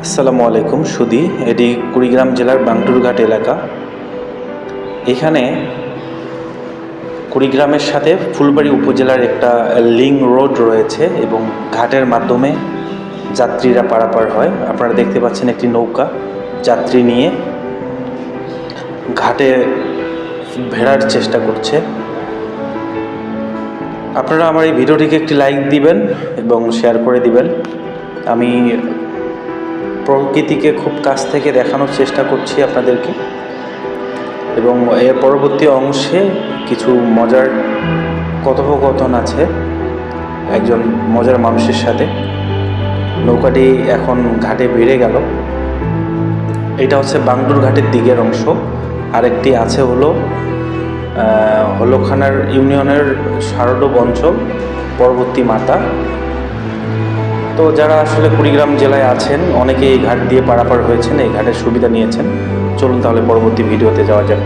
আসসালামু আলাইকুম সুধী। এটি কুড়িগ্রাম জেলার বাংটুরঘাট এলাকা। এখানে কুড়িগ্রামের সাথে ফুলবাড়ী উপজেলার একটা লিং রোড রয়েছে এবং ঘাটের মাধ্যমে যাত্রীরা পারাপার হয়। আপনারা দেখতে পাচ্ছেন একটি নৌকা যাত্রী নিয়ে ঘাটে ভেড়ার চেষ্টা করছে। আপনারা আমার এই ভিডিওটিকে একটি লাইক দিবেন এবং শেয়ার করে দিবেন। আমি প্রকৃতিকে খুব কাছ থেকে দেখানোর চেষ্টা করছি আপনাদেরকে, এবং এর পরবর্তী অংশে কিছু মজার কথোপকথন আছে একজন মজার মানুষের সাথে। নৌকাটি এখন ঘাটে ভিড়ে গেল। এটা হচ্ছে বাংডুর ঘাটের দিকের অংশ। আরেকটি আছে হলখানার ইউনিয়নের শারডোব অঞ্চল পরবর্তী মাতা। তো যারা আসলে কুড়িগ্রাম জেলায় আছেন অনেকে এই ঘাট দিয়ে পারাপার হয়েছেন, এই ঘাটের সুবিধা নিয়েছেন। চলুন তাহলে পরবর্তী ভিডিওতে যাওয়া যাক।